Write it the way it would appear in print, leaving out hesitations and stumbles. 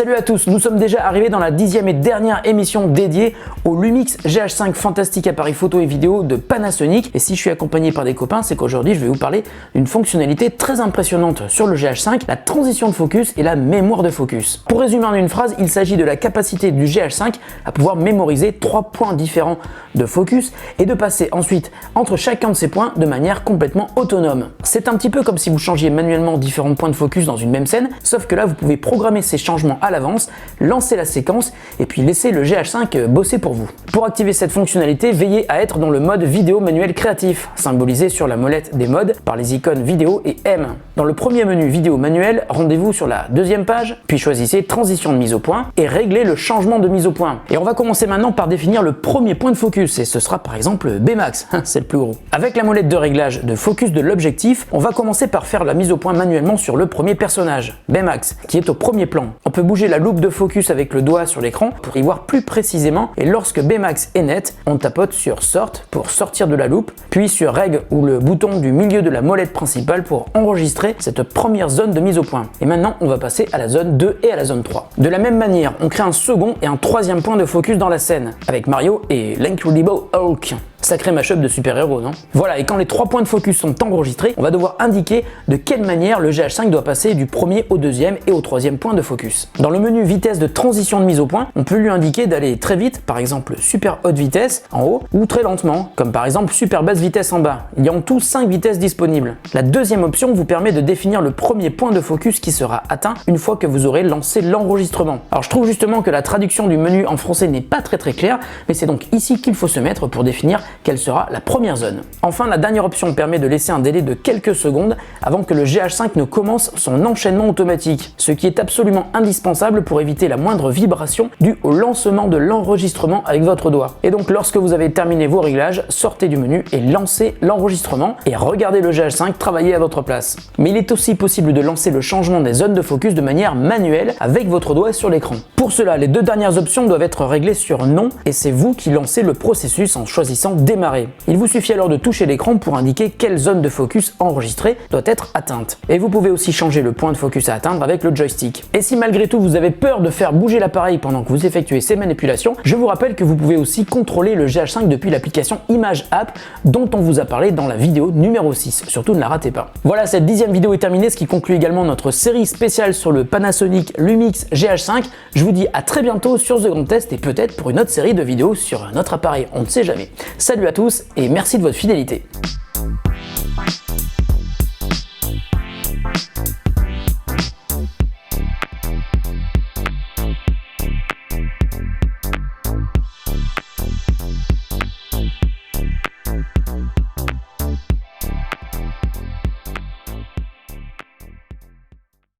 Salut à tous, nous sommes déjà arrivés dans la 10e et dernière émission dédiée au Lumix GH5 fantastique appareil photo et vidéo de Panasonic. Et si je suis accompagné par des copains, c'est qu'aujourd'hui je vais vous parler d'une fonctionnalité très impressionnante sur le GH5, la transition de focus et la mémoire de focus. Pour résumer en une phrase, il s'agit de la capacité du GH5 à pouvoir mémoriser 3 points différents de focus et de passer ensuite entre chacun de ces points de manière complètement autonome. C'est un petit peu comme si vous changiez manuellement différents points de focus dans une même scène, sauf que là vous pouvez programmer ces changements à l'avance, lancer la séquence et puis laisser le GH5 bosser pour vous. Pour activer cette fonctionnalité, veillez à être dans le mode vidéo manuel créatif, symbolisé sur la molette des modes par les icônes vidéo et M. Dans le premier menu vidéo manuel, rendez-vous sur la deuxième page, puis choisissez transition de mise au point et réglez le changement de mise au point. Et on va commencer maintenant par définir le premier point de focus et ce sera par exemple Bmax, c'est le plus gros. Avec la molette de réglage de focus de l'objectif, on va commencer par faire la mise au point manuellement sur le premier personnage, Bmax, qui est au premier plan. On peut bouger la loupe de focus avec le doigt sur l'écran pour y voir plus précisément et lorsque Bmax est net, on tapote sur Sort pour sortir de la loupe, puis sur Reg ou le bouton du milieu de la molette principale pour enregistrer cette première zone de mise au point. Et maintenant, on va passer à la zone 2 et à la zone 3. De la même manière, on crée un second et un troisième point de focus dans la scène, avec Mario et l'Incredible Hulk. Sacré mashup de super-héros, non? Voilà, et quand les 3 points de focus sont enregistrés, on va devoir indiquer de quelle manière le GH5 doit passer du premier au deuxième et au troisième point de focus. Dans le menu vitesse de transition de mise au point, on peut lui indiquer d'aller très vite, par exemple super haute vitesse en haut, ou très lentement, comme par exemple super basse vitesse en bas. Il y a en tout 5 vitesses disponibles. La deuxième option vous permet de définir le premier point de focus qui sera atteint une fois que vous aurez lancé l'enregistrement. Alors je trouve justement que la traduction du menu en français n'est pas très claire, mais c'est donc ici qu'il faut se mettre pour définir quelle sera la première zone. Enfin, la dernière option permet de laisser un délai de quelques secondes avant que le GH5 ne commence son enchaînement automatique, ce qui est absolument indispensable pour éviter la moindre vibration due au lancement de l'enregistrement avec votre doigt. Et donc lorsque vous avez terminé vos réglages, sortez du menu et lancez l'enregistrement et regardez le GH5 travailler à votre place. Mais il est aussi possible de lancer le changement des zones de focus de manière manuelle avec votre doigt sur l'écran. Pour cela, les 2 dernières options doivent être réglées sur non et c'est vous qui lancez le processus en choisissant démarrer. Il vous suffit alors de toucher l'écran pour indiquer quelle zone de focus enregistrée doit être atteinte. Et vous pouvez aussi changer le point de focus à atteindre avec le joystick. Et si malgré tout vous avez peur de faire bouger l'appareil pendant que vous effectuez ces manipulations, je vous rappelle que vous pouvez aussi contrôler le GH5 depuis l'application Image App dont on vous a parlé dans la vidéo numéro 6. Surtout ne la ratez pas. Voilà, cette 10e vidéo est terminée, ce qui conclut également notre série spéciale sur le Panasonic Lumix GH5. Je vous dis à très bientôt sur The Grand Test et peut-être pour une autre série de vidéos sur un autre appareil, on ne sait jamais. Salut à tous et merci de votre fidélité.